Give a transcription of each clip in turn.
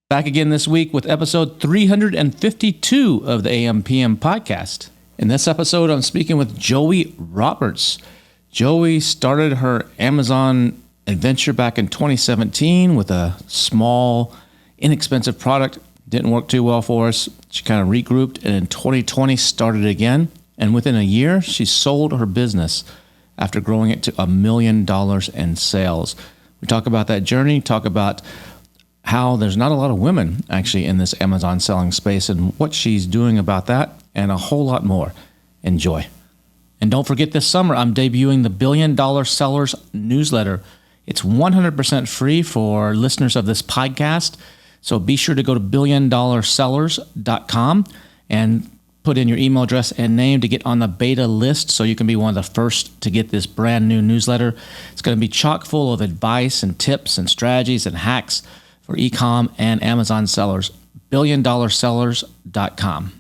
Back again this week with episode 352 of the AMPM podcast. In this episode, I'm speaking with Joie Roberts. Joie started her Amazon adventure back in 2017 with a small, inexpensive product. Didn't work too well for us. She kind of regrouped and in 2020 started again. And within a year, she sold her business after growing it to $1 million in sales. We talk about that journey, talk about how there's not a lot of women actually in this Amazon selling space and what she's doing about that and a whole lot more. Enjoy. And don't forget, this summer, I'm debuting the $1 Billion Sellers newsletter. It's 100% free for listeners of this podcast. So be sure to go to $1billionsellers.com and put in your email address and name to get on the beta list so you can be one of the first to get this brand new newsletter. It's going to be chock full of advice and tips and strategies and hacks for e-com and Amazon sellers. $1billionsellers.com.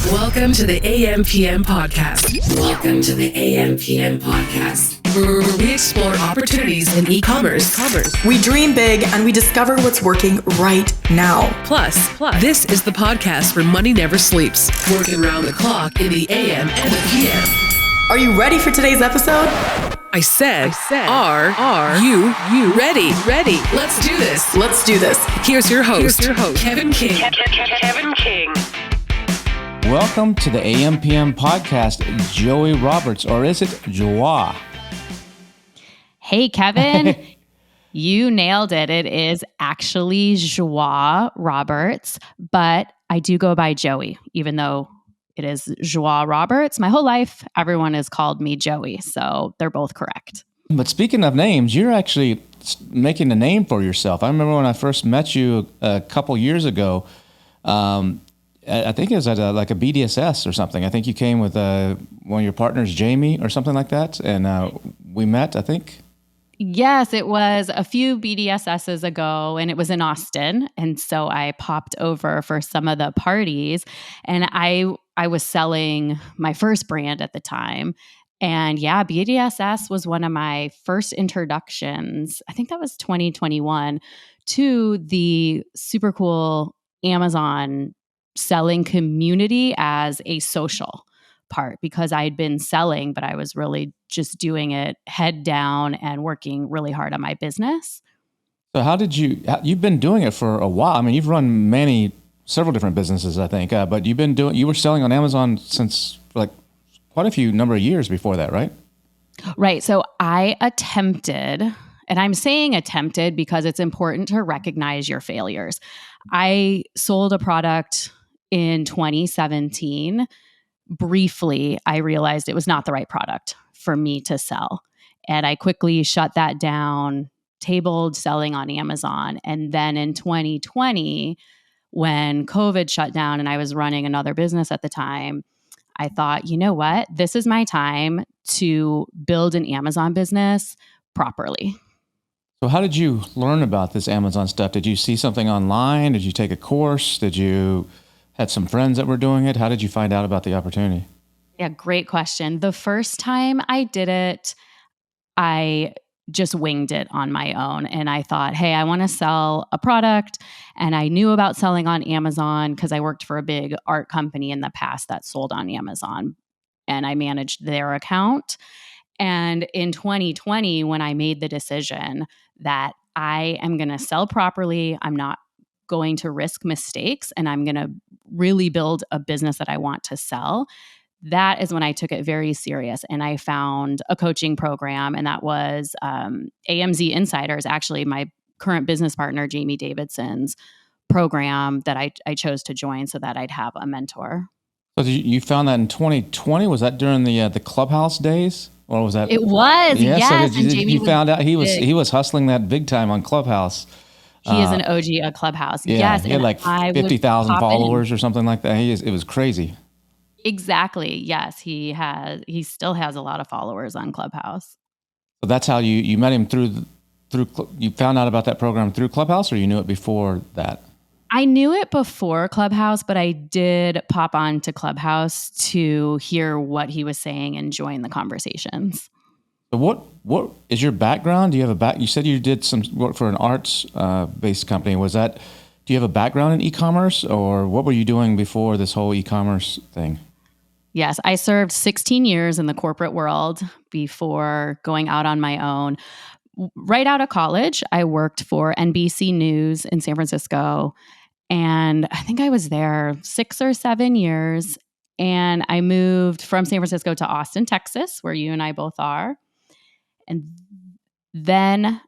Welcome to the AMPM podcast. Welcome to the AMPM podcast, where we explore opportunities in e-commerce. We dream big and we discover what's working right now. Plus, this is the podcast where money never sleeps, working around the clock in the AM and the PM. Are you ready for today's episode? I said, are you ready? Let's do this. Here's your host, Kevin King. Kevin King. Welcome to the AMPM podcast, Joie Roberts, or is it Joie? Hey, Kevin, you nailed it. It is actually Joie Roberts, but I do go by Joie, even though it is Joie Roberts. My whole life, everyone has called me Joie, so they're both correct. But speaking of names, you're actually making a name for yourself. I remember when I first met you a couple years ago, I think it was at a BDSS or something. I think you came with one of your partners, Jamie, or something like that, and we met, I think. Yes, it was a few BDSSs ago, and it was in Austin. And so I popped over for some of the parties, and I was selling my first brand at the time. And yeah, BDSS was one of my first introductions. I think that was 2021 to the super cool Amazon selling community as a social part, because I had been selling, but I was really just doing it head down and working really hard on my business. So how did you've been doing it for a while. I mean, you've run several different businesses, I think, but you were selling on Amazon since like quite a few number of years before that, right? Right. So I attempted, and I'm saying attempted because it's important to recognize your failures. I sold a product in 2017. Briefly, I realized it was not the right product for me to sell. And I quickly shut that down, tabled selling on Amazon. And then in 2020, when COVID shut down and I was running another business at the time, I thought, you know what? This is my time to build an Amazon business properly. So how did you learn about this Amazon stuff? Did you see something online? Did you take a course? Did you had some friends that were doing it? How did you find out about the opportunity? Yeah, great question. The first time I did it, I just winged it on my own. And I thought, hey, I want to sell a product. And I knew about selling on Amazon because I worked for a big art company in the past that sold on Amazon. And I managed their account. And in 2020, when I made the decision that I am going to sell properly, I'm not going to risk mistakes, and I'm going to really build a business that I want to sell, that is when I took it very serious. And I found a coaching program, and that was AMZInsiders, actually my current business partner, Jamie Davidson's program that I chose to join so that I'd have a mentor. So you found that in 2020? Was that during the Clubhouse days? Or was that? It was, yeah, yes. So you found out he was hustling that big time on Clubhouse. He is an OG at Clubhouse. Yeah, yes. He had like 50,000 followers or something like that. It was crazy. Exactly. Yes. He still has a lot of followers on Clubhouse. So that's how you met him through you found out about that program through Clubhouse, or you knew it before that? I knew it before Clubhouse, but I did pop on to Clubhouse to hear what he was saying and join the conversations. So what is your background? Do you have you said you did some work for an arts based company. Was that Do you have a background in e-commerce, or what were you doing before this whole e-commerce thing? Yes, I served 16 years in the corporate world before going out on my own. Right out of college, I worked for NBC News in San Francisco. And I think I was there 6 or 7 years. And I moved from San Francisco to Austin, Texas, where you and I both are. And then,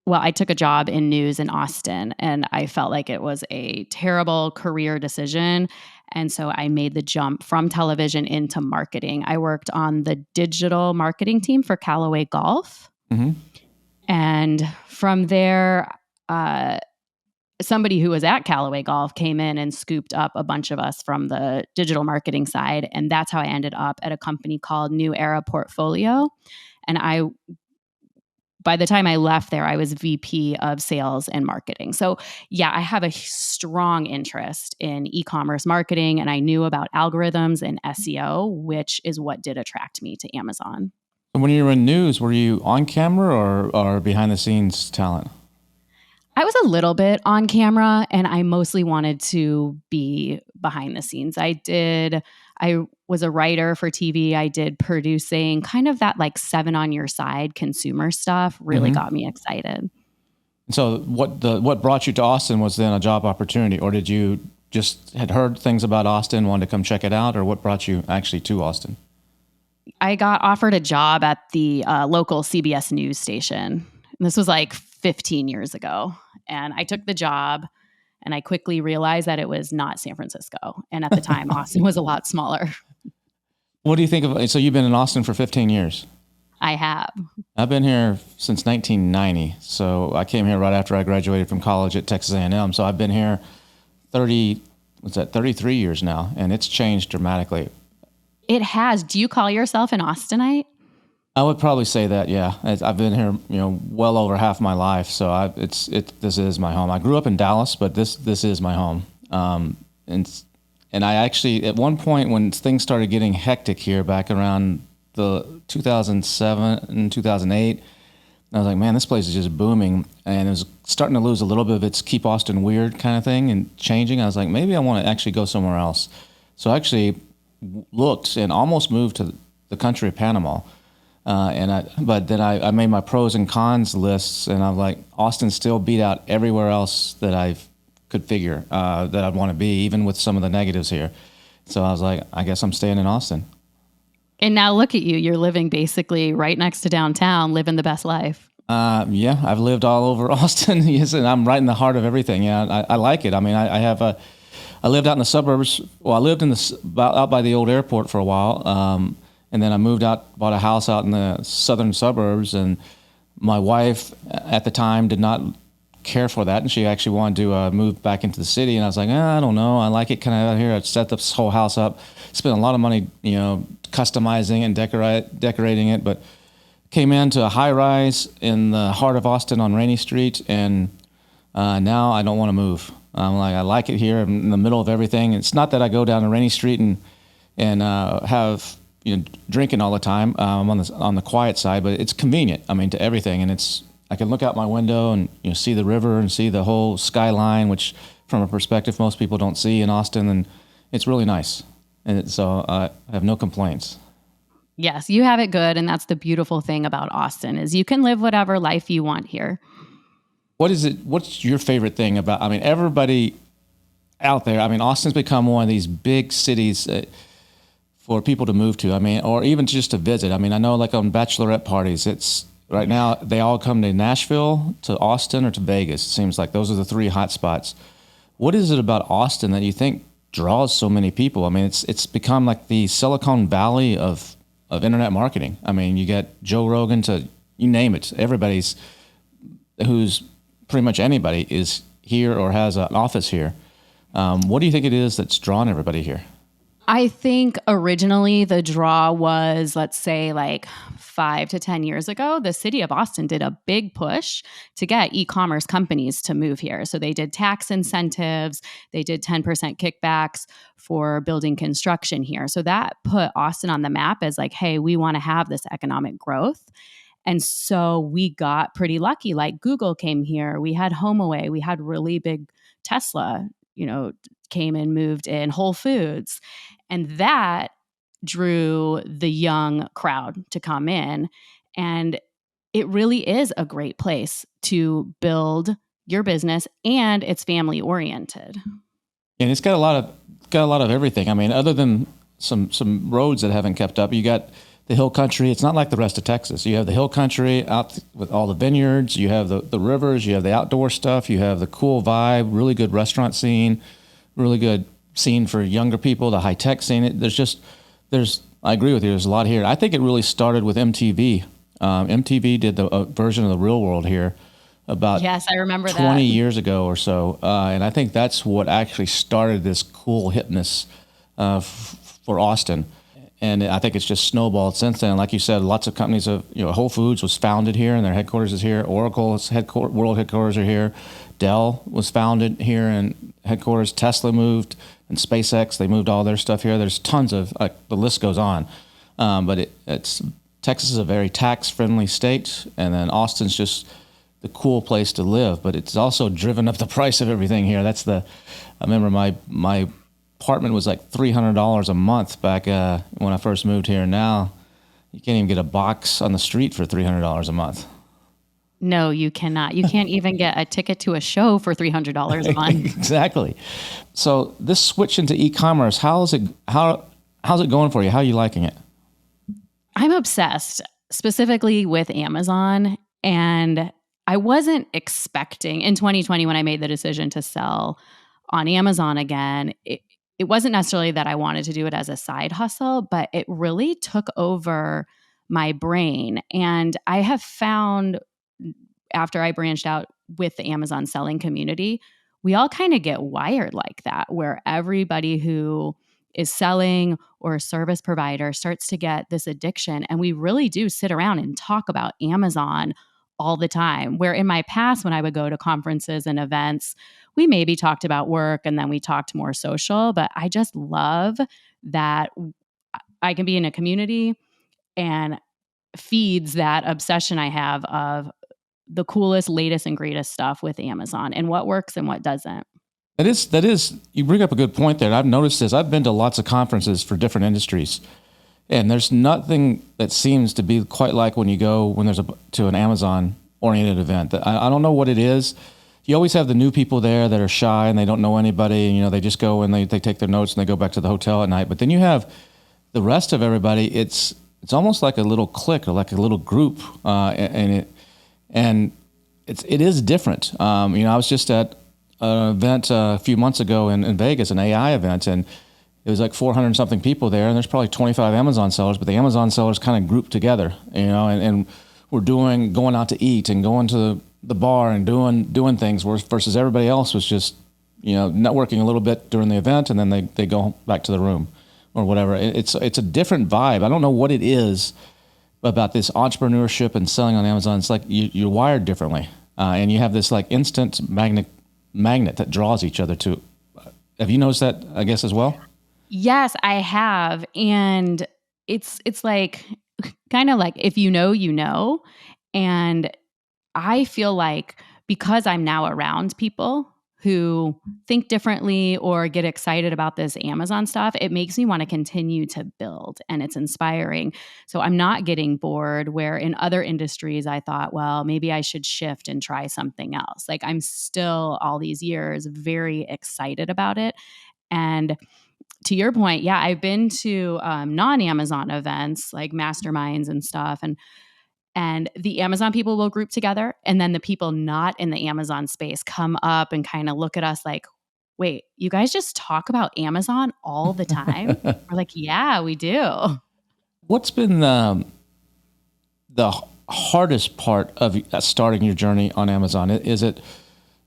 well, I took a job in news in Austin, and I felt like it was a terrible career decision. And so I made the jump from television into marketing. I worked on the digital marketing team for Callaway Golf. Mm-hmm. And from there, somebody who was at Callaway Golf came in and scooped up a bunch of us from the digital marketing side. And that's how I ended up at a company called New Era Portfolio. And by the time I left there, I was VP of sales and marketing. So yeah, I have a strong interest in e-commerce marketing, and I knew about algorithms and SEO, which is what did attract me to Amazon. When you were in news, were you on camera or behind the scenes talent? I was a little bit on camera, and I mostly wanted to be behind the scenes. I was a writer for TV. I did producing, kind of that like 7 on your side consumer stuff really got me excited. So what brought you to Austin was then a job opportunity, or did you just had heard things about Austin, wanted to come check it out, or what brought you actually to Austin? I got offered a job at the local CBS news station. And this was like 15 years ago. And I took the job, and I quickly realized that it was not San Francisco. And at the time, Austin was a lot smaller. What do you think of, so you've been in Austin for 15 years? I have. I've been here since 1990. So I came here right after I graduated from college at Texas A&M. So I've been here 33 years now, and it's changed dramatically. It has. Do you call yourself an Austinite? I would probably say that, yeah. I've been here, well over half my life. So this is my home. I grew up in Dallas, but this is my home. And I actually, at one point when things started getting hectic here back around the 2007 and 2008, I was like, man, this place is just booming. And it was starting to lose a little bit of its keep Austin weird kind of thing and changing. I was like, maybe I want to actually go somewhere else. So I actually looked and almost moved to the country of Panama. But then I made my pros and cons lists, and I'm like, Austin still beat out everywhere else that I could figure that I'd want to be, even with some of the negatives here. So I was like, I guess I'm staying in Austin. And now look at you. You're living basically right next to downtown, living the best life. Yeah, I've lived all over Austin. Yes, and I'm right in the heart of everything. Yeah, I like it. I mean, I lived out in the suburbs. Well, I lived out by the old airport for a while. And then I moved out, bought a house out in the southern suburbs, and my wife at the time did not care for that, and she actually wanted to move back into the city. And I was like, I don't know, I like it kind of out here. I set this whole house up, spent a lot of money, customizing and decorating it, but came into a high rise in the heart of Austin on Rainey Street, and now I don't want to move. I'm like, I like it here. I'm in the middle of everything. It's not that I go down to Rainey Street and have drinking all the time. I'm on the quiet side, but it's convenient. I mean, to everything, and I can look out my window and see the river and see the whole skyline, which from a perspective most people don't see in Austin, and it's really nice. And so I have no complaints. Yes, you have it good, and that's the beautiful thing about Austin is you can live whatever life you want here. What's your favorite thing about? I mean, everybody out there. I mean, Austin's become one of these big cities for people to move to. I mean, or even just to visit. I mean, I know like on bachelorette parties, it's right now they all come to Nashville, to Austin, or to Vegas. It seems like those are the 3 hot spots. What is it about Austin that you think draws so many people? I mean, it's become like the Silicon Valley of internet marketing. I mean, you get Joe Rogan to you name it. Who's pretty much anybody is here or has an office here. What do you think it is that's drawn everybody here? I think originally the draw was, let's say, like 5 to 10 years ago, the city of Austin did a big push to get e-commerce companies to move here. So they did tax incentives, they did 10% kickbacks for building construction here. So that put Austin on the map as like, hey, we want to have this economic growth. And so we got pretty lucky. Like Google came here, we had HomeAway, we had really big Tesla, came and moved in, Whole Foods. And that drew the young crowd to come in. And it really is a great place to build your business, and it's family oriented. And it's got a lot of everything. I mean, other than some roads that haven't kept up, you got the hill country. It's not like the rest of Texas. You have the hill country out with all the vineyards. You have the rivers. You have the outdoor stuff. You have the cool vibe, really good restaurant scene, really good scene for younger people, the high tech scene. I agree with you. There's a lot here. I think it really started with MTV. MTV did the version of The Real World here about yes, I remember 20 years ago or so. And I think that's what actually started this cool hipness for Austin. And I think it's just snowballed since then. Like you said, lots of companies have, Whole Foods was founded here and their headquarters is here. Oracle's world headquarters are here. Dell was founded here and headquarters. Tesla moved, and SpaceX, they moved all their stuff here. There's tons of, the list goes on. But Texas is a very tax-friendly state, and then Austin's just the cool place to live. But it's also driven up the price of everything here. I remember my apartment was like $300 a month back when I first moved here. Now you can't even get a box on the street for $300 a month. No, you cannot. You can't even get a ticket to a show for $300 a month. Exactly. So this switch into e-commerce, how's it going for you? How are you liking it? I'm obsessed, specifically with Amazon. And I wasn't expecting in 2020 when I made the decision to sell on Amazon again, it wasn't necessarily that I wanted to do it as a side hustle, but it really took over my brain. And I have found after I branched out with the Amazon selling community, we all kind of get wired like that, where everybody who is selling or a service provider starts to get this addiction. And we really do sit around and talk about Amazon all the time, where in my past, when I would go to conferences and events, we maybe talked about work and then we talked more social. But I just love that I can be in a community and feeds that obsession I have of the coolest, latest, and greatest stuff with Amazon and what works and what doesn't. That is, you bring up a good point there. I've noticed this. I've been to lots of conferences for different industries, and there's nothing that seems to be quite like when you go to an Amazon-oriented event. I don't know what it is. You always have the new people there that are shy and they don't know anybody, and they just go and they take their notes and they go back to the hotel at night. But then you have the rest of everybody. It's almost like a little clique or like a little group, and it is different. I was just at an event a few months ago in Vegas, an AI event, and it was like 400 something people there, and there's probably 25 Amazon sellers, but the Amazon sellers kind of grouped together, and we're going out to eat and going to the bar and doing things, versus everybody else was just networking a little bit during the event, and then they go back to the room or whatever. It's a different vibe. I don't know what it is about this entrepreneurship and selling on Amazon. It's like you're wired differently, and you have this like instant magnet that draws each other to. Have you noticed that, I guess, as well? Yes, I have. And it's like kind of like if you know. And I feel like because I'm now around people who think differently or get excited about this Amazon stuff, it makes me want to continue to build, and it's inspiring. So I'm not getting bored, where in other industries I thought, well, maybe I should shift and try something else. Like I'm still all these years very excited about it. And to your point, yeah, I've been to non-Amazon events like masterminds and stuff, and the Amazon people will group together, and then the people not in the Amazon space come up and kind of look at us like, wait, you guys just talk about Amazon all the time? We're like, yeah, we do. What's been the hardest part of starting your journey on Amazon? Is it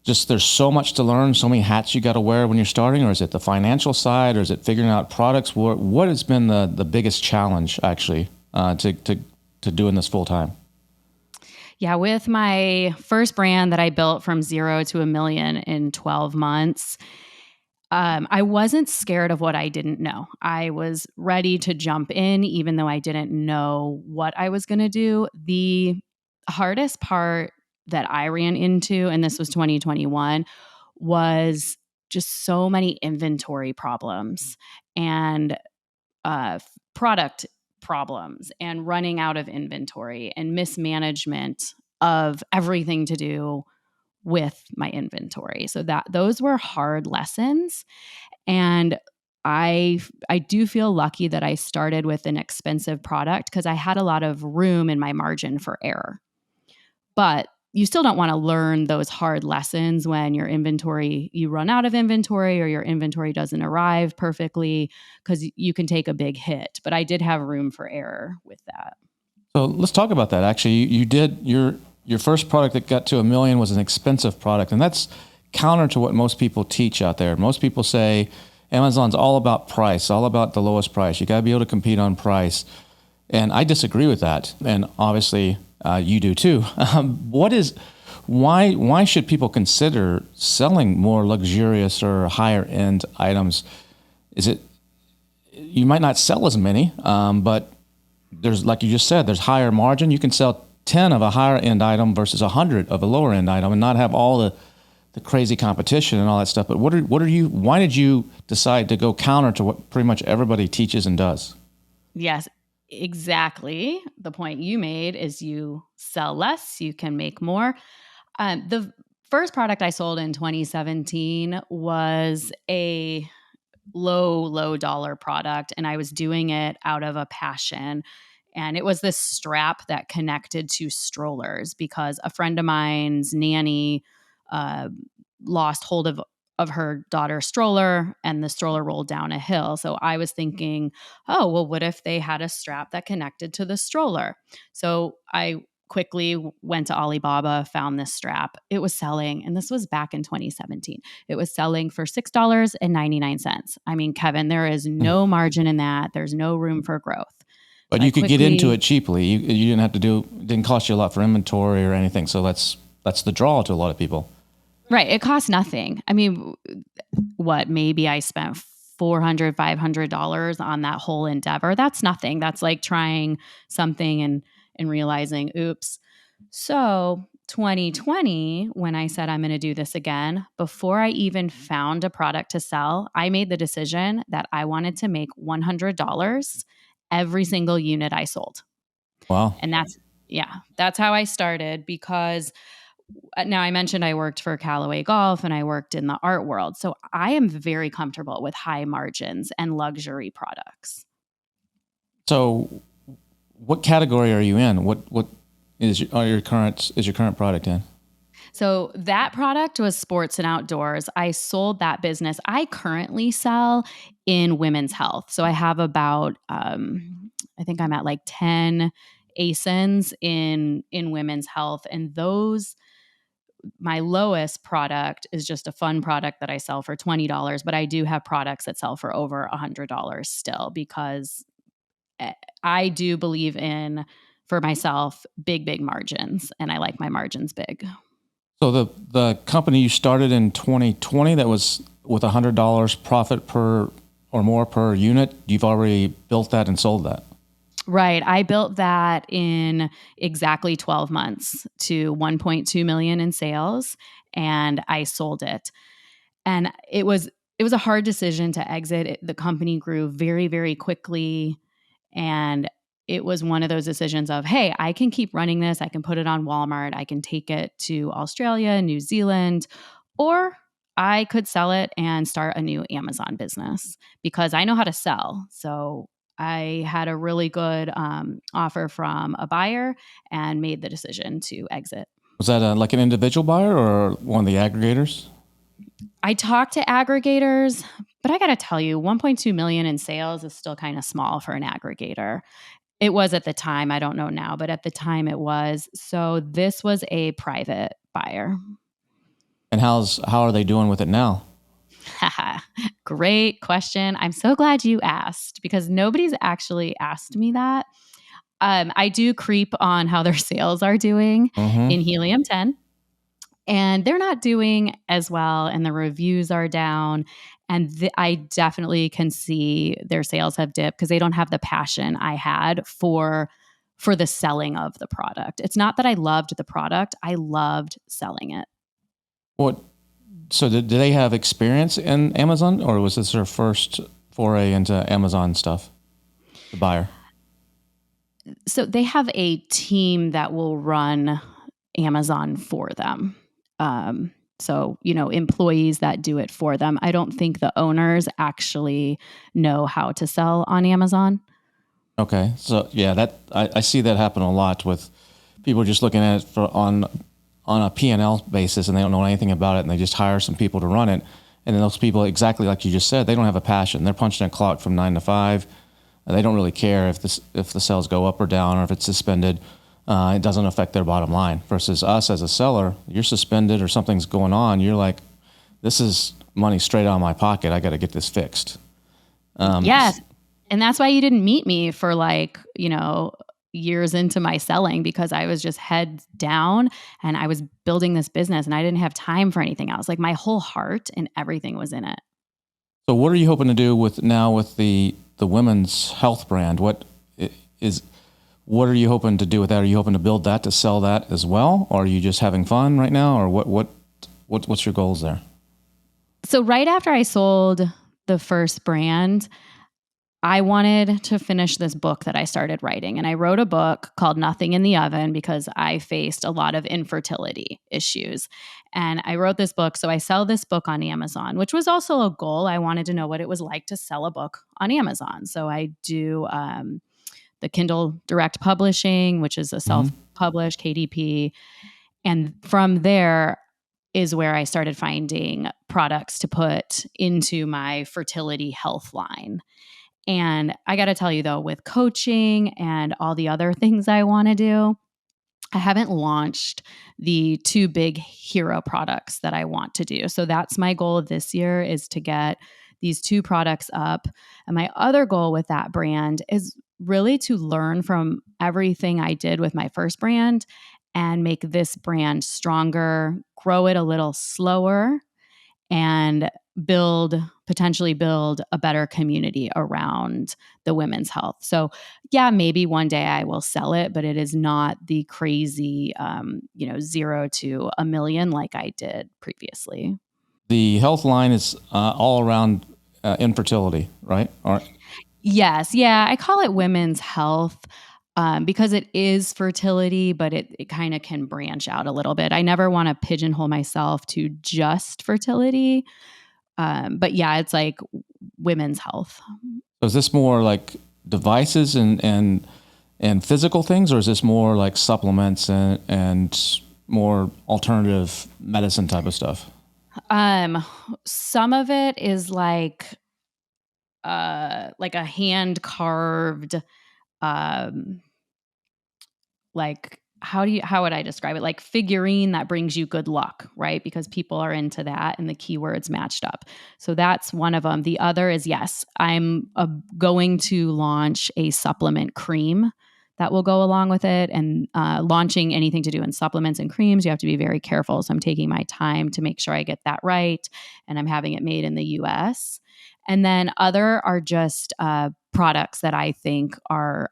just there's so much to learn, so many hats you got to wear when you're starting, or is it the financial side, or is it figuring out products? What has been the biggest challenge actually to doing this full time? Yeah, with my first brand that I built from 0 to $1 million in 12 months, I wasn't scared of what I didn't know. I was ready to jump in, even though I didn't know what I was going to do. The hardest part that I ran into, and this was 2021, was just so many inventory problems and product problems and running out of inventory and mismanagement of everything to do with my inventory. So those were hard lessons. And I do feel lucky that I started with an expensive product because I had a lot of room in my margin for error. But you still don't want to learn those hard lessons when you run out of inventory or your inventory doesn't arrive perfectly, because you can take a big hit. But I did have room for error with that. So let's talk about that. Actually, you did your first product that got to $1 million was an expensive product, and that's counter to what most people teach out there. Most people say Amazon's all about price, all about the lowest price. You got to be able to compete on price, and I disagree with that. And obviously, you do too. Why should people consider selling more luxurious or higher end items? You might not sell as many, but there's, like you just said, there's higher margin. You can sell 10 of a higher end item versus 100 of a lower end item and not have all the crazy competition and all that stuff. But why did you decide to go counter to what pretty much everybody teaches and does? Yes, exactly. The point you made is you sell less, you can make more. The first product I sold in 2017 was a low dollar product, and I was doing it out of a passion. And it was this strap that connected to strollers because a friend of mine's nanny lost hold of her daughter's stroller, and the stroller rolled down a hill. So I was thinking, oh, well, what if they had a strap that connected to the stroller? So I quickly went to Alibaba, found this strap. It was selling, and this was back in 2017. It was selling for $6.99. I mean, Kevin, there is no margin in that. There's no room for growth. But you could get into it cheaply. You didn't have to it didn't cost you a lot for inventory or anything. So that's the draw to a lot of people. Right. It costs nothing. I mean, maybe I spent $400, $500 on that whole endeavor. That's nothing. That's like trying something and realizing, oops. So 2020, when I said I'm going to do this again, before I even found a product to sell, I made the decision that I wanted to make $100 every single unit I sold. Wow. And that's how I started, because now I mentioned I worked for Callaway Golf and I worked in the art world. So I am very comfortable with high margins and luxury products. So what category are you in? What is your current product in? So that product was sports and outdoors. I sold that business. I currently sell in women's health. So I have about, I think I'm at like 10 ASINs in women's health. And my lowest product is just a fun product that I sell for $20, but I do have products that sell for over $100 still, because I do believe in, for myself, big margins, and I like my margins big. So the company you started in 2020 that was with $100 profit per or more per unit, you've already built that and sold that. Right. I built that in exactly 12 months to 1.2 million in sales, and I sold it. And it was a hard decision to exit. The company grew very, very quickly, and it was one of those decisions of, hey, I can keep running this. I can put it on Walmart. I can take it to Australia, New Zealand, or I could sell it and start a new Amazon business, because I know how to sell. So I had a really good offer from a buyer and made the decision to exit. Was that like an individual buyer or one of the aggregators? I talked to aggregators, but I got to tell you, 1.2 million in sales is still kind of small for an aggregator. It was at the time. I don't know now, but at the time it was. So this was a private buyer. And how are they doing with it now? Great question. I'm so glad you asked, because nobody's actually asked me that. I do creep on how their sales are doing in Helium 10, and they're not doing as well, and the reviews are down. And I definitely can see their sales have dipped because they don't have the passion I had for the selling of the product. It's not that I loved the product. I loved selling it. What So did they have experience in Amazon, or was this their first foray into Amazon stuff, the buyer? So they have a team that will run Amazon for them. So, employees that do it for them. I don't think the owners actually know how to sell on Amazon. Okay. So yeah, I see that happen a lot with people just looking at it on a P&L basis, and they don't know anything about it, and they just hire some people to run it. And then those people, exactly like you just said, they don't have a passion. They're punching a clock from 9 to 5. They don't really care if the sales go up or down or if it's suspended. It doesn't affect their bottom line. Versus us as a seller, you're suspended or something's going on. You're like, this is money straight out of my pocket. I got to get this fixed. Yes. And that's why you didn't meet me for years into my selling, because I was just head down and I was building this business and I didn't have time for anything else. Like my whole heart and everything was in it. So what are you hoping to do with the women's health brand? What are you hoping to do with that? Are you hoping to build that to sell that as well? Or are you just having fun right now? Or what's your goals there? So right after I sold the first brand, I wanted to finish this book that I started writing. And I wrote a book called Nothing in the Oven because I faced a lot of infertility issues. And I wrote this book. So I sell this book on Amazon, which was also a goal. I wanted to know what it was like to sell a book on Amazon. So I do the Kindle Direct Publishing, which is a self-published KDP. And from there is where I started finding products to put into my fertility health line. And I got to tell you, though, with coaching and all the other things I want to do, I haven't launched the 2 big hero products that I want to do. So that's my goal this year, is to get these 2 products up. And my other goal with that brand is really to learn from everything I did with my first brand and make this brand stronger, grow it a little slower, and potentially build a better community around the women's health. So yeah, maybe one day I will sell it, but it is not the crazy, 0 to $1 million like I did previously. The health line is all around infertility, right? Yes. Yeah. I call it women's health because it is fertility, but it kind of can branch out a little bit. I never want to pigeonhole myself to just fertility. But yeah, it's like women's health. So is this more like devices and physical things, or is this more like supplements and more alternative medicine type of stuff? Some of it is like a hand carved, how would I describe it? Like figurine that brings you good luck, right? Because people are into that and the keywords matched up. So that's one of them. The other is, yes, I'm going to launch a supplement cream that will go along with it. And launching anything to do in supplements and creams, you have to be very careful. So I'm taking my time to make sure I get that right. And I'm having it made in the US. And then other are just products that I think are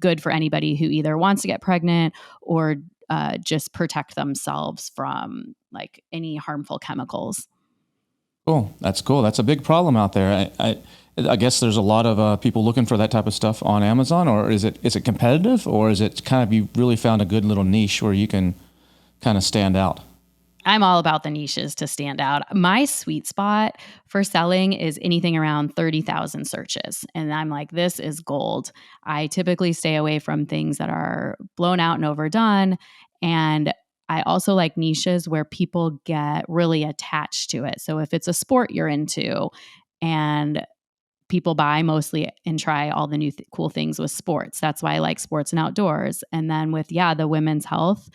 good for anybody who either wants to get pregnant or just protect themselves from like any harmful chemicals. Cool. That's cool. That's a big problem out there. I guess there's a lot of people looking for that type of stuff on Amazon, or is it competitive, or is it kind of you really found a good little niche where you can kind of stand out? I'm all about the niches to stand out. My sweet spot for selling is anything around 30,000 searches. And I'm like, this is gold. I typically stay away from things that are blown out and overdone. And I also like niches where people get really attached to it. So if it's a sport you're into and people buy mostly and try all the new cool things with sports, that's why I like sports and outdoors. And then with, the women's health,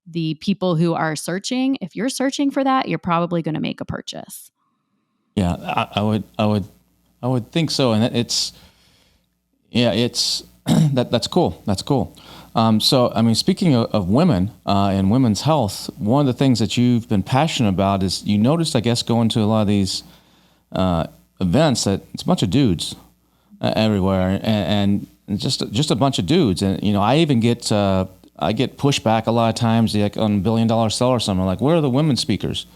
the people who are searching, if you're searching for that, you're probably going to make a purchase. Yeah, I would think so. And it's that's cool. That's cool. So, I mean, speaking of women and women's health, one of the things that you've been passionate about is you noticed, I guess, going to a lot of these events that it's a bunch of dudes everywhere and just a bunch of dudes. And, I even get, I get pushback a lot of times, like on $1 Billion Seller or something, like, where are the women speakers?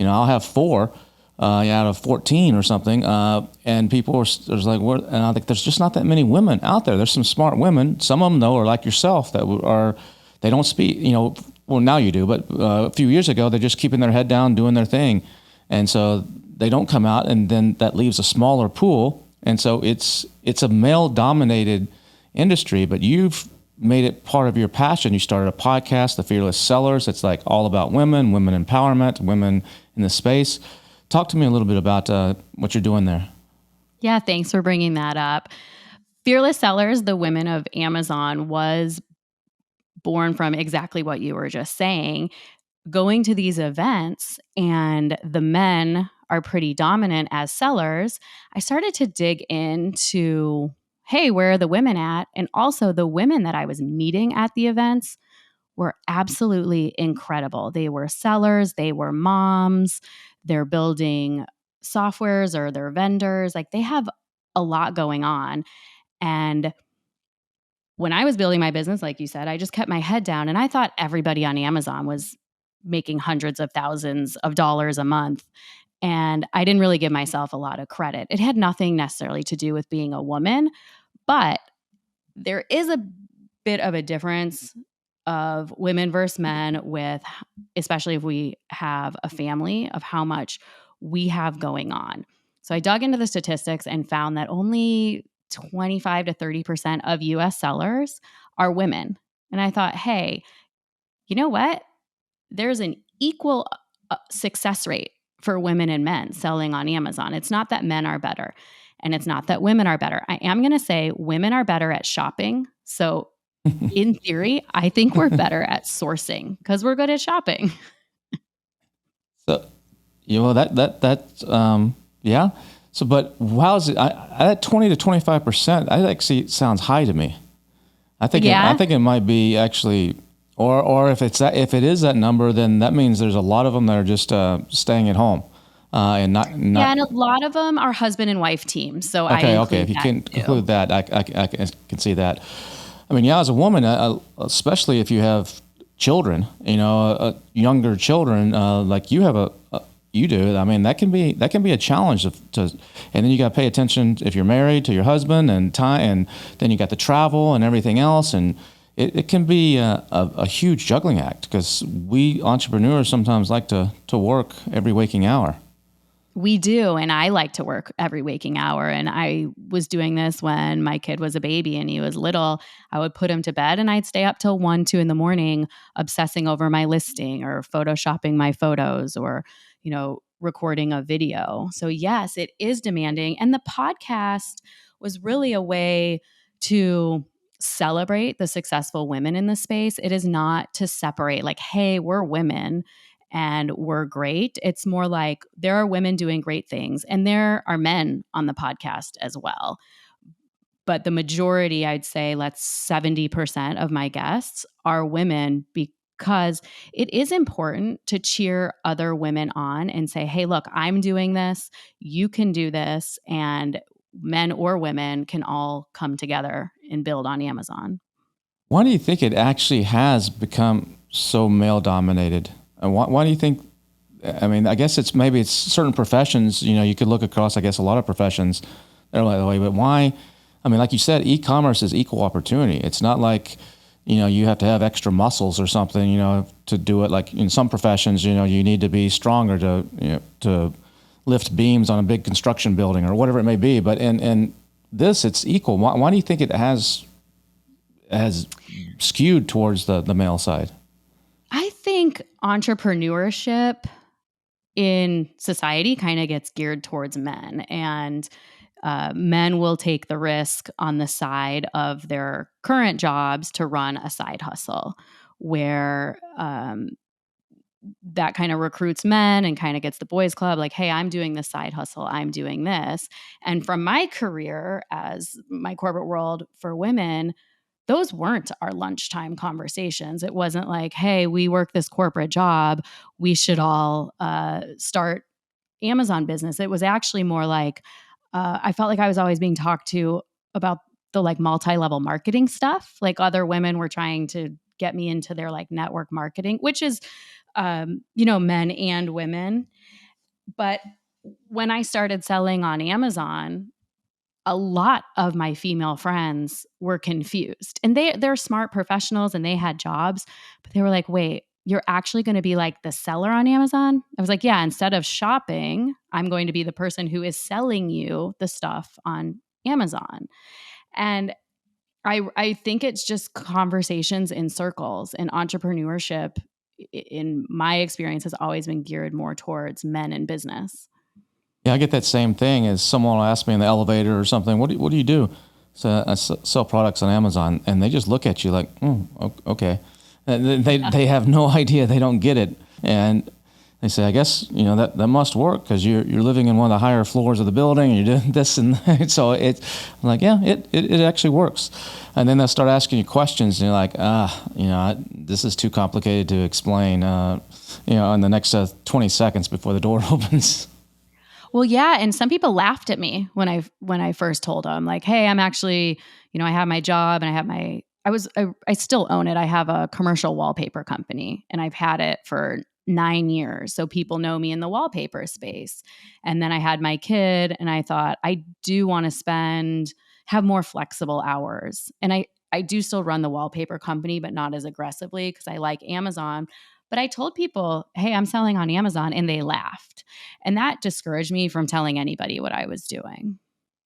I'll have 4 out of 14 or something. And people are there's like, what? And I think there's just not that many women out there. There's some smart women. Some of them though are like yourself that they don't speak. Well, now you do, but a few years ago they're just keeping their head down, doing their thing, and so they don't come out, and then that leaves a smaller pool. And so it's a male-dominated industry, but you've made it part of your passion. You started a podcast, The Fearless Sellers. It's like all about women empowerment, women in the space. Talk to me a little bit about what you're doing there. Yeah, thanks for bringing that up. Fearless Sellers, the Women of Amazon, was born from exactly what you were just saying. Going to these events and the men are pretty dominant as sellers, I started to dig into, hey, where are the women at? And also the women that I was meeting at the events were absolutely incredible. They were sellers, they were moms, they're building softwares or they're vendors. Like they have a lot going on. And when I was building my business, like you said, I just kept my head down and I thought everybody on Amazon was making hundreds of thousands of dollars a month. And I didn't really give myself a lot of credit. It had nothing necessarily to do with being a woman, but there is a bit of a difference of women versus men with, especially if we have a family, of how much we have going on. So I dug into the statistics and found that only 25 to 30% of US sellers are women. And I thought, hey, you know what? There's an equal success rate for women and men selling on Amazon. It's not that men are better, and it's not that women are better. I am going to say women are better at shopping. So in theory, I think we're better at sourcing because we're good at shopping. So, yeah. So, but how is it? At 20 to 25%, I actually sounds high to me. I think it might be actually, or if it is that number, then that means there's a lot of them that are just staying at home and not. Yeah, and a lot of them are husband and wife teams. So okay. If you can include that, I can see that. I mean, yeah, as a woman, especially if you have children, younger children, like you have you do. I mean, that can be a challenge and then you got to pay attention if you're married to your husband and time, and then you got the travel and everything else, and it can be a huge juggling act because we entrepreneurs sometimes like to work every waking hour. We do. And I like to work every waking hour. And I was doing this when my kid was a baby and he was little. I would put him to bed and I'd stay up till 1, 2 in the morning, obsessing over my listing or photoshopping my photos or, recording a video. So yes, it is demanding. And the podcast was really a way to celebrate the successful women in the space. It is not to separate like, hey, we're women and we're great. It's more like there are women doing great things and there are men on the podcast as well. But the majority, I'd say, 70% of my guests are women because it is important to cheer other women on and say, hey, look, I'm doing this. You can do this. And men or women can all come together and build on Amazon. Why do you think it actually has become so male dominated? And why do you think, I mean, I guess it's certain professions, you could look across, I guess, a lot of professions. They're like, oh, but why? I mean, like you said, e-commerce is equal opportunity. It's not like, you have to have extra muscles or something, to do it. Like in some professions, you need to be stronger to lift beams on a big construction building or whatever it may be. But in this, it's equal. Why do you think it has skewed towards the male side? I think entrepreneurship in society kind of gets geared towards men, and men will take the risk on the side of their current jobs to run a side hustle where that kind of recruits men and kind of gets the boys club like, hey, I'm doing this side hustle, I'm doing this. And from my career as my corporate world for women, those weren't our lunchtime conversations. It wasn't like, hey, we work this corporate job, we should all start Amazon business. It was actually more like, I felt like I was always being talked to about the like multi-level marketing stuff. Like other women were trying to get me into their like network marketing, which is men and women. But when I started selling on Amazon, a lot of my female friends were confused, and they're smart professionals and they had jobs, but they were like, wait, you're actually going to be like the seller on Amazon? I was like, yeah, instead of shopping, I'm going to be the person who is selling you the stuff on Amazon. And I think it's just conversations in circles, and entrepreneurship in my experience has always been geared more towards men in business. Yeah, I get that same thing as someone will ask me in the elevator or something, what do you do? So I sell products on Amazon, and they just look at you like, okay. And they have no idea. They don't get it. And they say, I guess, that must work because you're living in one of the higher floors of the building and you're doing this and that. So I'm like, yeah, it actually works. And then they'll start asking you questions and you're like, this is too complicated to explain, in the next 20 seconds before the door opens. Well, yeah, and some people laughed at me when I first told them, like, hey, I'm actually, I have my job and I have I still own it. I have a commercial wallpaper company and I've had it for 9 years. So people know me in the wallpaper space. And then I had my kid and I thought I do want to have more flexible hours. And I do still run the wallpaper company, but not as aggressively because I like Amazon. But I told people, hey, I'm selling on Amazon, and they laughed. And that discouraged me from telling anybody what I was doing.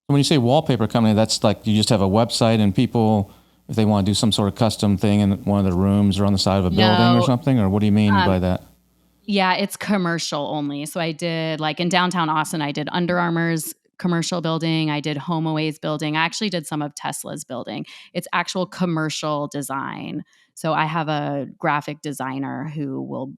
When you say wallpaper company, that's like you just have a website and people, if they want to do some sort of custom thing in one of the rooms or on the side of a building or something, or what do you mean by that? Yeah, it's commercial only. So I did, like in downtown Austin, I did Under Armour's commercial building. I did HomeAway's building. I actually did some of Tesla's building. It's actual commercial design. So I have a graphic designer who will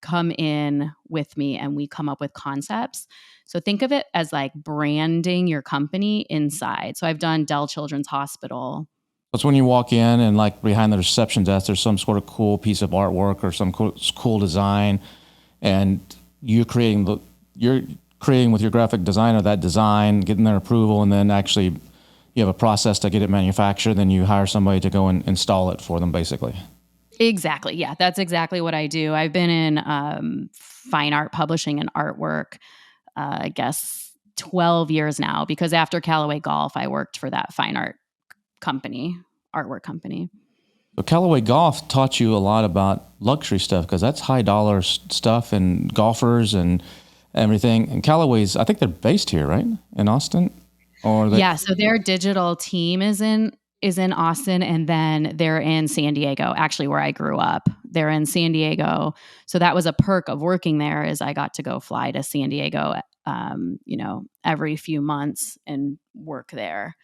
come in with me and we come up with concepts. So think of it as like branding your company inside. So I've done Dell Children's Hospital. It's when you walk in and like behind the reception desk, there's some sort of cool piece of artwork or some cool design, and you're creating with your graphic designer that design, getting their approval, and then actually you have a process to get it manufactured. Then you hire somebody to go and install it for them, basically. Exactly. Yeah, that's exactly what I do. I've been in fine art publishing and artwork, I guess 12 years now, because after Callaway Golf, I worked for that fine art company, artwork company. So Callaway Golf taught you a lot about luxury stuff because that's high dollar stuff and golfers and everything. And Callaway's, I think they're based here, right? In Austin? Yeah, so their digital team is in Austin, and then they're in San Diego, actually where I grew up. They're in San Diego. So that was a perk of working there is I got to go fly to San Diego, every few months and work there.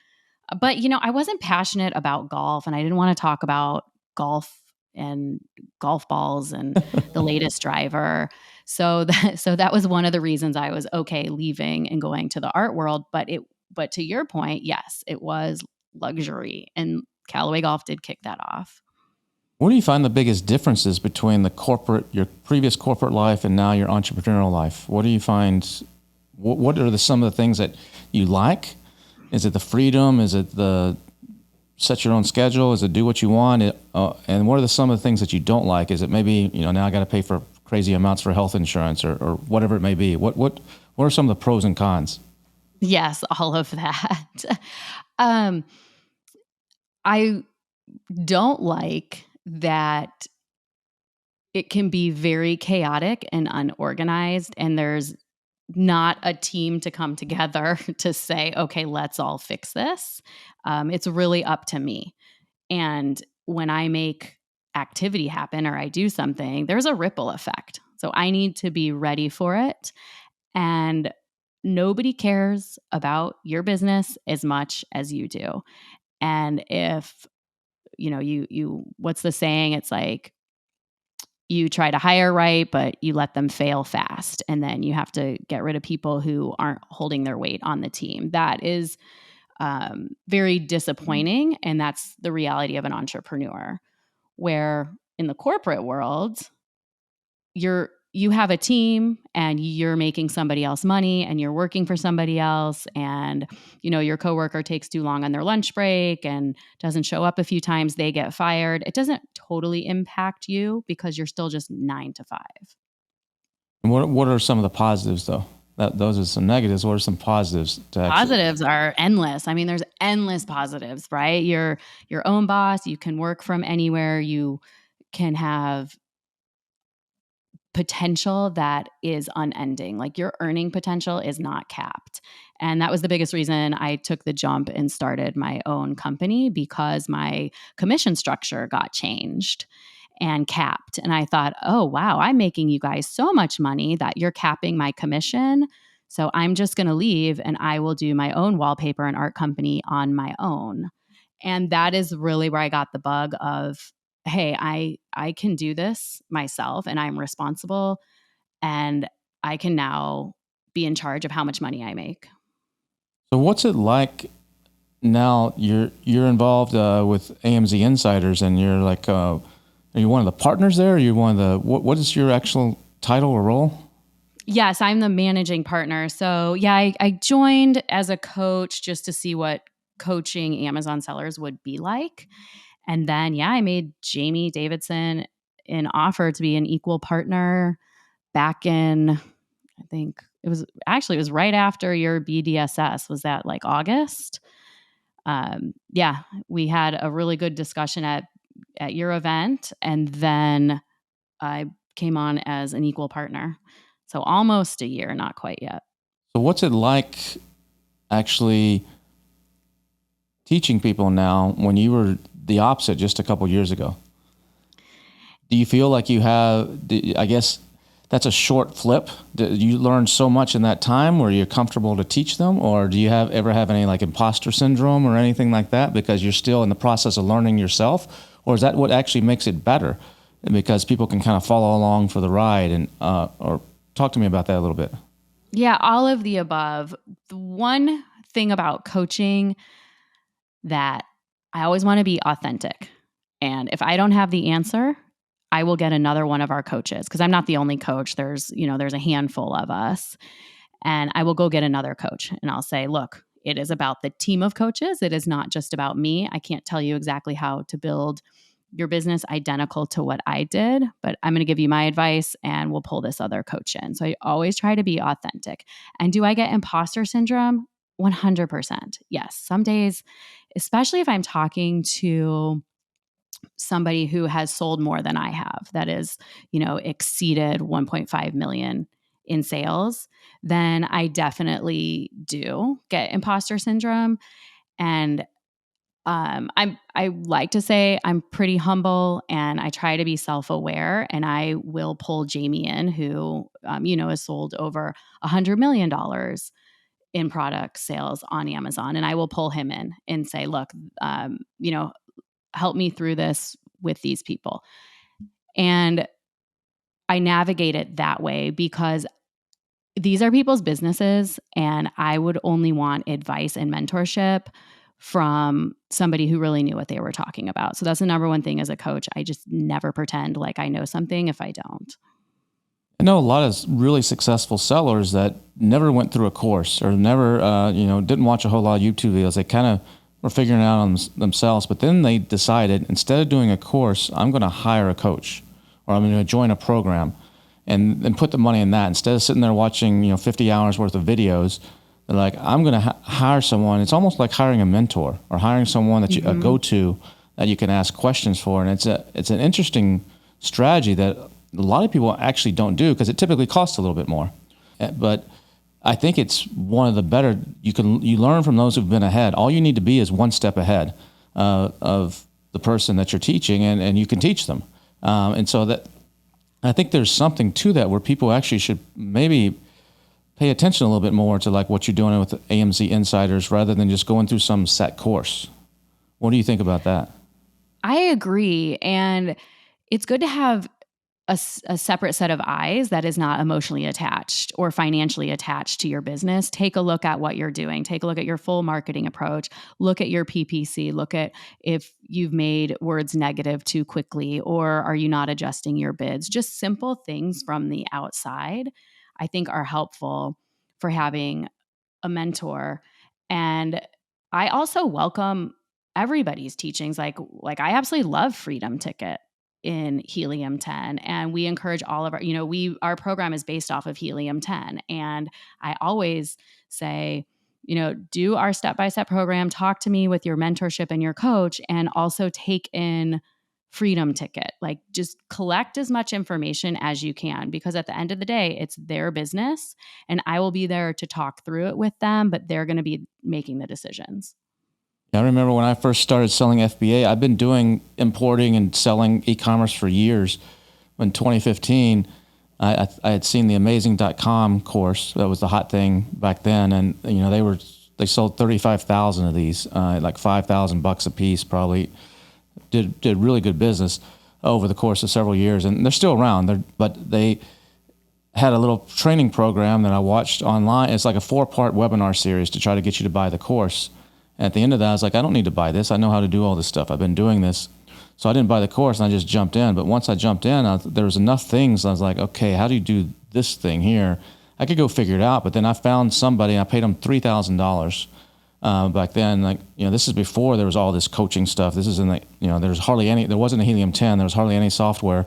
But, I wasn't passionate about golf, and I didn't want to talk about golf and golf balls and the latest driver. So that was one of the reasons I was okay leaving and going to the art world. But to your point, yes, it was luxury, and Callaway Golf did kick that off. What do you find the biggest differences between your previous corporate life and now your entrepreneurial life? What do you find? What are some of the things that you like? Is it the freedom? Is it the set your own schedule? Is it do what you want? And what are some of the things that you don't like? Is it maybe, now I got to pay for crazy amounts for health insurance or whatever it may be? What are some of the pros and cons? Yes, all of that. I don't like that it can be very chaotic and unorganized, and there's not a team to come together to say, okay, let's all fix this. It's really up to me. And when I make activity happen or I do something, there's a ripple effect. So I need to be ready for it. And nobody cares about your business as much as you do. And if, you what's the saying? It's like, you try to hire right, but you let them fail fast. And then you have to get rid of people who aren't holding their weight on the team. That is very disappointing. And that's the reality of an entrepreneur, where in the corporate world, you have a team and you're making somebody else money and you're working for somebody else, and your coworker takes too long on their lunch break and doesn't show up a few times, they get fired. It doesn't totally impact you because you're still just 9 to 5. And what are some of the positives though? Those are some negatives. What are some positives? Positives are endless. I mean, there's endless positives, right? You're your own boss. You can work from anywhere. You can have potential that is unending. Like your earning potential is not capped. And that was the biggest reason I took the jump and started my own company, because my commission structure got changed and capped. And I thought, oh, wow, I'm making you guys so much money that you're capping my commission. So I'm just going to leave and I will do my own wallpaper and art company on my own. And that is really where I got the bug of, hey, I can do this myself and I'm responsible, and I can now be in charge of how much money I make. So what's it like now? You're involved with AMZInsiders, and you're like, are you one of the partners there? Are you one of the, what is your actual title or role? Yes, I'm the managing partner. So yeah, I joined as a coach just to see what coaching Amazon sellers would be like. And then, yeah, I made Jamie Davidson an offer to be an equal partner back in, I think it was right after your BDSS. Was that like August? Yeah, we had a really good discussion at your event. And then I came on as an equal partner. So almost a year, not quite yet. So what's it like actually teaching people now when you were the opposite just a couple years ago? Do you feel like you have, I guess that's a short flip. Did you learn so much in that time where you're comfortable to teach them? Or do you ever have any like imposter syndrome or anything like that because you're still in the process of learning yourself? Or is that what actually makes it better? Because people can kind of follow along for the ride, and or talk to me about that a little bit. Yeah, all of the above. The one thing about coaching that I always want to be authentic. And if I don't have the answer, I will get another one of our coaches, because I'm not the only coach. There's a handful of us. And I will go get another coach and I'll say, look, it is about the team of coaches. It is not just about me. I can't tell you exactly how to build your business identical to what I did, but I'm going to give you my advice and we'll pull this other coach in. So I always try to be authentic. And do I get imposter syndrome? 100%. Yes. Some days, especially if I'm talking to somebody who has sold more than I have, that is, exceeded 1.5 million in sales, then I definitely do get imposter syndrome. And I like to say I'm pretty humble and I try to be self-aware, and I will pull Jamie in, who, has sold over $100 million in product sales on Amazon. And I will pull him in and say, look, help me through this with these people. And I navigate it that way because these are people's businesses, and I would only want advice and mentorship from somebody who really knew what they were talking about. So that's the number one thing as a coach. I just never pretend like I know something if I don't. I know a lot of really successful sellers that never went through a course or never, didn't watch a whole lot of YouTube videos. They kind of were figuring it out on themselves, but then they decided, instead of doing a course, I'm going to hire a coach, or I'm going to join a program and put the money in that. Instead of sitting there watching, 50 hours worth of videos, they're like, I'm going to hire someone. It's almost like hiring a mentor or hiring someone that you go to that you can ask questions for. And it's an interesting strategy that a lot of people actually don't do because it typically costs a little bit more. But I think it's one of the better. You learn from those who've been ahead. All you need to be is one step ahead of the person that you're teaching, and you can teach them. And so that I think there's something to that where people actually should maybe pay attention a little bit more to like what you're doing with AMZInsiders rather than just going through some set course. What do you think about that? I agree. And it's good to have a separate set of eyes that is not emotionally attached or financially attached to your business. Take a look at what you're doing. Take a look at your full marketing approach. Look at your PPC. Look at if you've made words negative too quickly, or are you not adjusting your bids? Just simple things from the outside, I think, are helpful for having a mentor. And I also welcome everybody's teachings. Like I absolutely love Freedom Ticket in Helium 10, and we encourage all of our, our program is based off of Helium 10. And I always say, do our step-by-step program, talk to me with your mentorship and your coach, and also take in Freedom Ticket. Like, just collect as much information as you can, because at the end of the day, it's their business and I will be there to talk through it with them, but they're going to be making the decisions. I remember when I first started selling FBA, I've been doing importing and selling e-commerce for years. In 2015, I had seen the AMZIng.com course. That was the hot thing back then. And, they sold 35,000 of these, like $5,000 a piece, probably. Did really good business over the course of several years. And they're still around, but they had a little training program that I watched online. It's like a 4-part webinar series to try to get you to buy the course. At the end of that, I was like, I don't need to buy this. I know how to do all this stuff. I've been doing this. So I didn't buy the course, and I just jumped in. But once I jumped in, there was enough things. I was like, okay, how do you do this thing here? I could go figure it out. But then I found somebody. I paid them $3,000 back then. Like, this is before there was all this coaching stuff. This is in the, there wasn't a Helium 10. There was hardly any software.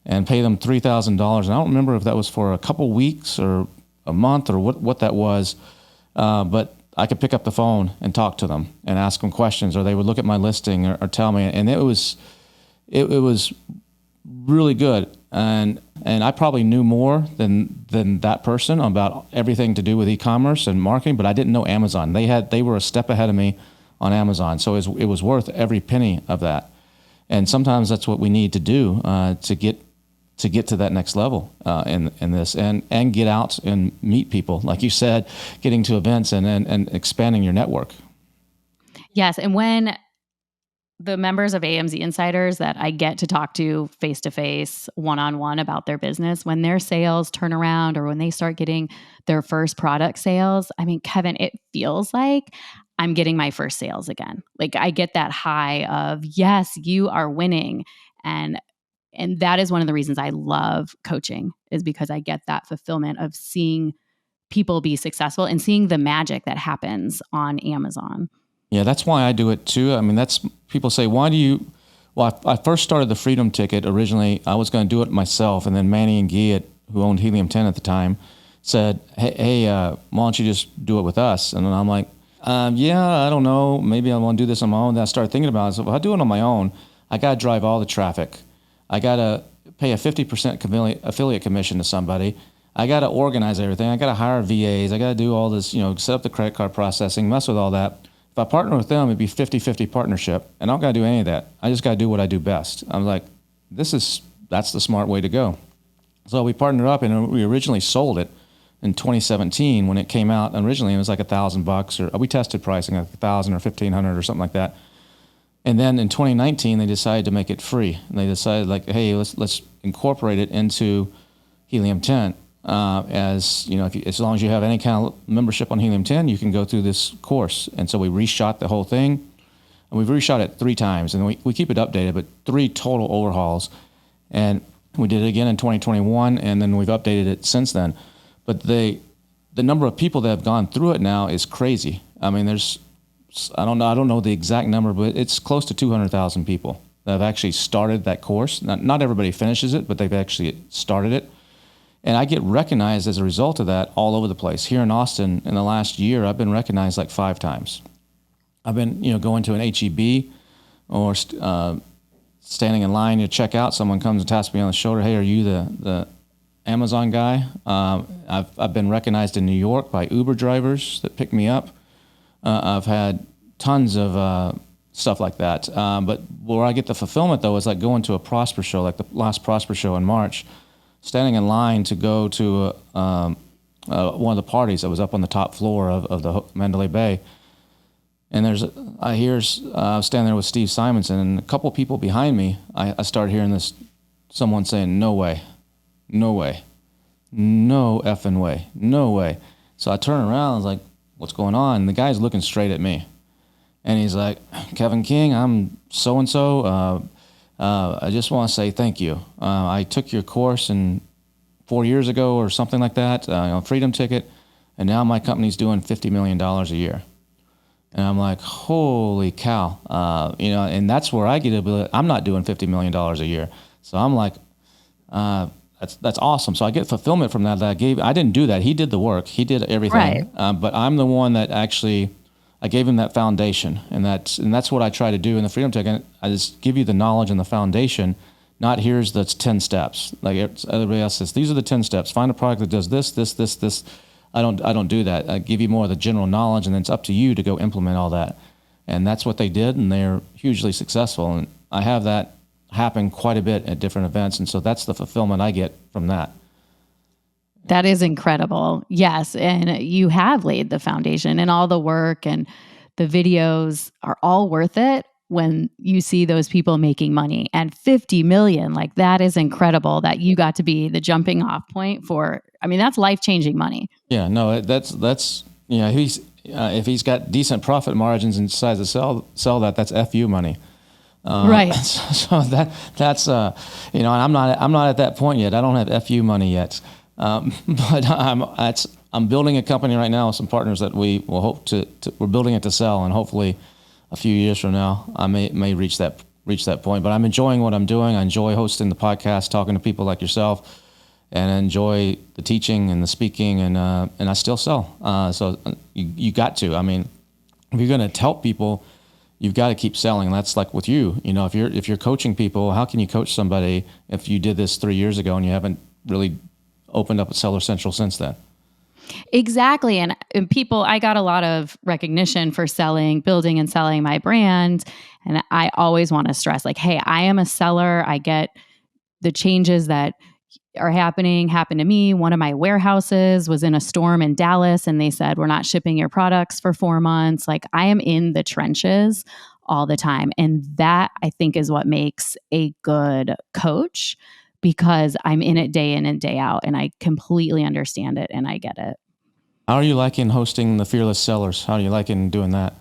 And pay them $3,000. And I don't remember if that was for a couple weeks or a month or what that was. But I could pick up the phone and talk to them and ask them questions, or they would look at my listing or tell me. And it was really good. And I probably knew more than that person about everything to do with e-commerce and marketing, but I didn't know Amazon. They were a step ahead of me on Amazon. So it was worth every penny of that. And sometimes that's what we need to do to get to that next level in this, and get out and meet people, like you said, getting to events and expanding your network. Yes, and when the members of AMZInsiders that I get to talk to face-to-face, one-on-one about their business, when their sales turn around or when they start getting their first product sales, I mean, Kevin, it feels like I'm getting my first sales again. Like, I get that high of, yes, you are winning. And that is one of the reasons I love coaching, is because I get that fulfillment of seeing people be successful and seeing the magic that happens on Amazon. Yeah, that's why I do it too. I mean, people say, why do you, well, I first started the Freedom Ticket. Originally, I was going to do it myself. And then Manny and Guy, who owned Helium 10 at the time, said, hey, why don't you just do it with us? And then I'm like, yeah, I don't know. Maybe I want to do this on my own. Then I started thinking about it. So if I do it on my own, I got to drive all the traffic. I got to pay a 50% affiliate commission to somebody. I got to organize everything. I got to hire VAs. I got to do all this, set up the credit card processing, mess with all that. If I partner with them, it'd be 50-50 partnership. And I don't got to do any of that. I just got to do what I do best. I'm like, that's the smart way to go. So we partnered up, and we originally sold it in 2017 when it came out. Originally, it was like $1,000, or we tested pricing at $1,000 or $1,500 or something like that. And then in 2019, they decided to make it free. And they decided, like, hey, let's incorporate it into Helium 10. As long as you have any kind of membership on Helium 10, you can go through this course. And so we reshot the whole thing, and we've reshot it 3 times, and we keep it updated, but 3 total overhauls. And we did it again in 2021, and then we've updated it since then. But the number of people that have gone through it now is crazy. I mean, I don't know the exact number, but it's close to 200,000 people that have actually started that course. Not everybody finishes it, but they've actually started it. And I get recognized as a result of that all over the place. Here in Austin, in the last year, I've been recognized like 5 times. I've been, going to an HEB or standing in line to check out. Someone comes and taps me on the shoulder. Hey, are you the Amazon guy? I've been recognized in New York by Uber drivers that pick me up. I've had tons of stuff like that. But where I get the fulfillment, though, is like going to a Prosper show, like the last Prosper show in March, standing in line to go to one of the parties that was up on the top floor of the Mandalay Bay. And I was standing there with Steve Simonson, and a couple people behind me, I started hearing this someone saying, no way, no way, no effing way, no way. So I turn around, I was like, what's going on? And the guy's looking straight at me. And he's like, Kevin King, I'm so-and-so. I just want to say thank you. I took your course 4 years ago or something like that, Freedom Ticket, and now my company's doing $50 million a year. And I'm like, holy cow. And that's where I get I'm not doing $50 million a year. So I'm like, that's awesome. So I get fulfillment from that I didn't do that. He did the work. He did everything. Right. But I'm the one that actually, I gave him that foundation. And that's what I try to do in the Freedom Ticket. I just give you the knowledge and the foundation, not here's the 10 steps. Like everybody else says, these are the 10 steps. Find a product that does this, this, this, this. I don't do that. I give you more of the general knowledge, and then it's up to you to go implement all that. And that's what they did, and they're hugely successful. And I have that happen quite a bit at different events, and so that's the fulfillment I get from that. That is incredible. Yes, and you have laid the foundation, and all the work and the videos are all worth it when you see those people making money. And 50 million, like that is incredible that you got to be the jumping off point for, that's life-changing money. Yeah, no, that's if he's got decent profit margins and decides to sell that, that's FU money. Right. So that's and I'm not at that point yet. I don't have FU money yet. But I'm building a company right now with some partners that we will hope we're building it to sell, and hopefully a few years from now I may reach that point. But I'm enjoying what I'm doing. I enjoy hosting the podcast, talking to people like yourself, and I enjoy the teaching and the speaking, and I still sell. So you got to. If you're going to help people, you've got to keep selling. That's like with you. If you're coaching people, how can you coach somebody if you did this 3 years ago and you haven't really opened up a Seller Central since then? Exactly. And people, I got a lot of recognition for building and selling my brand. And I always want to stress, like, hey, I am a seller. I get the changes that are happened to me. One of my warehouses was in a storm in Dallas, and they said, we're not shipping your products for 4 months. Like, I am in the trenches all the time. And that, I think, is what makes a good coach, because I'm in it day in and day out, and I completely understand it and I get it. How are you liking hosting the Fearless Sellers? How are you liking doing that?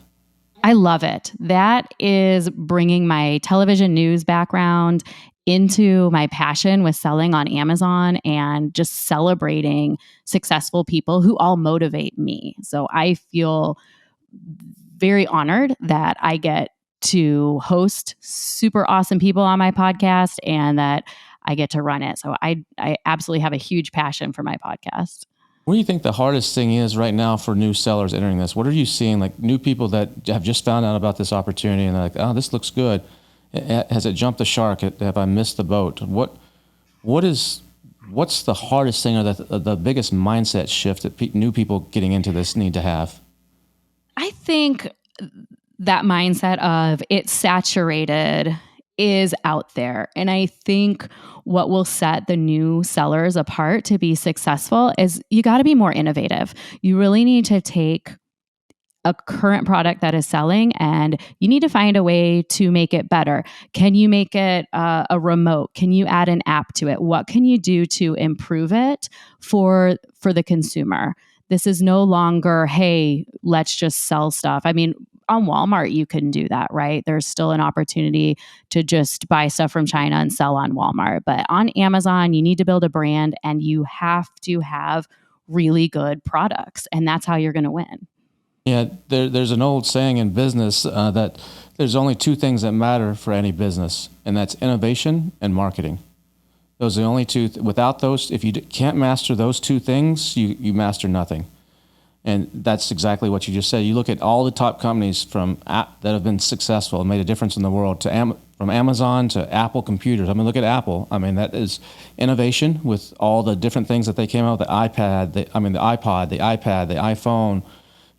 I love it. That is bringing my television news background into my passion with selling on Amazon and just celebrating successful people who all motivate me. So I feel very honored that I get to host super awesome people on my podcast and that I get to run it. So I absolutely have a huge passion for my podcast. What do you think the hardest thing is right now for new sellers entering this? What are you seeing, like new people that have just found out about this opportunity and they're like, oh, this looks good. Has it jumped the shark? Have I missed the boat? What's the hardest thing, or the biggest mindset shift that new people getting into this need to have? I think that mindset of it's saturated is out there. And I think what will set the new sellers apart to be successful is you got to be more innovative. You really need to take a current product that is selling and you need to find a way to make it better. Can you make it a remote? Can you add an app to it? What can you do to improve it for the consumer? This is no longer, hey, let's just sell stuff. On Walmart, you can do that, right? There's still an opportunity to just buy stuff from China and sell on Walmart. But on Amazon, you need to build a brand and you have to have really good products. And that's how you're going to win. Yeah, there's an old saying in business that there's only two things that matter for any business, and that's innovation and marketing. Those are the only two. Without those, if you can't master those two things, you master nothing. And that's exactly what you just said. You look at all the top companies that have been successful and made a difference in the world, from Amazon to Apple computers. Look at Apple. That is innovation with all the different things that they came out with, the iPad, the iPod, the iPad, the iPhone,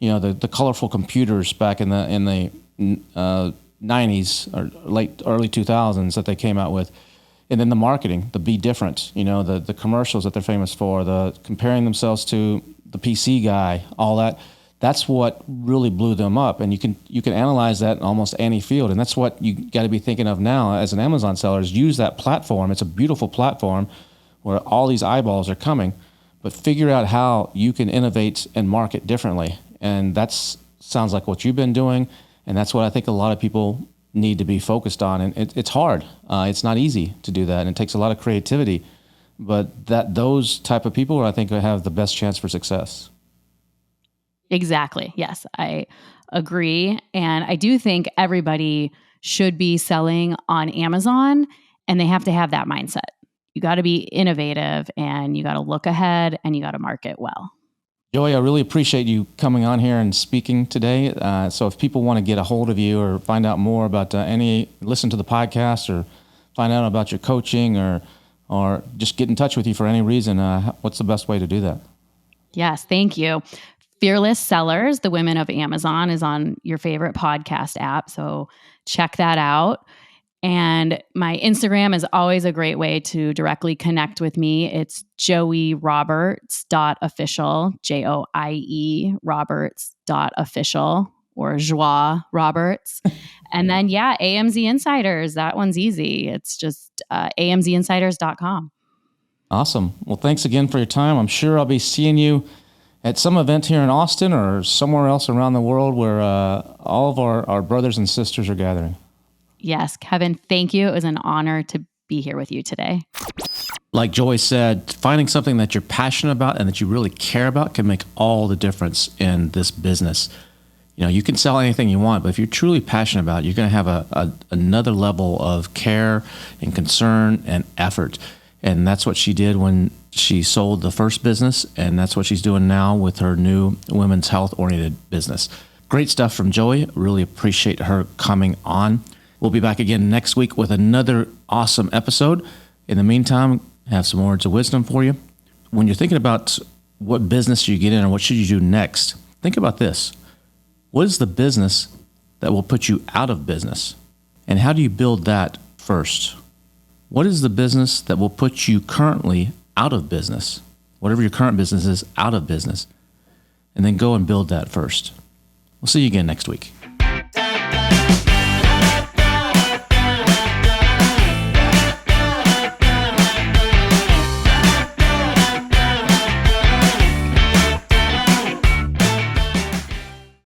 the colorful computers back in the 90s or early 2000s that they came out with. And then the marketing, the be different, the commercials that they're famous for, the comparing themselves to the PC guy, all that. That's what really blew them up. And you can analyze that in almost any field. And that's what you got to be thinking of now as an Amazon seller, is use that platform. It's a beautiful platform where all these eyeballs are coming, but figure out how you can innovate and market differently. And that's sounds like what you've been doing. And that's what I think a lot of people need to be focused on. And it's hard. It's not easy to do that. And it takes a lot of creativity, but those type of people, I think, have the best chance for success. Exactly. Yes, I agree. And I do think everybody should be selling on Amazon, and they have to have that mindset. You got to be innovative, and you got to look ahead, and you got to market well. Joie, I really appreciate you coming on here and speaking today. So if people want to get a hold of you or find out more about listen to the podcast or find out about your coaching or just get in touch with you for any reason, what's the best way to do that? Yes, thank you. Fearless Sellers, the Women of Amazon, is on your favorite podcast app. So check that out. And my Instagram is always a great way to directly connect with me. It's joieroberts.official, Joie Roberts.official, or Joie Roberts. And then, AMZInsiders. That one's easy. It's just AMZInsiders.com. Awesome. Well, thanks again for your time. I'm sure I'll be seeing you at some event here in Austin or somewhere else around the world where all of our brothers and sisters are gathering. Yes, Kevin, thank you. It was an honor to be here with you today. Like Joie said, finding something that you're passionate about and that you really care about can make all the difference in this business. You know, you can sell anything you want, but if you're truly passionate about it, you're going to have another level of care and concern and effort. And that's what she did when she sold the first business, and that's what she's doing now with her new women's health-oriented business. Great stuff from Joie. Really appreciate her coming on. We'll be back again next week with another awesome episode. In the meantime, I have some words of wisdom for you. When you're thinking about what business you get in or what should you do next, think about this. What is the business that will put you out of business? And how do you build that first? What is the business that will put you currently out of business? Whatever your current business is, out of business. And then go and build that first. We'll see you again next week.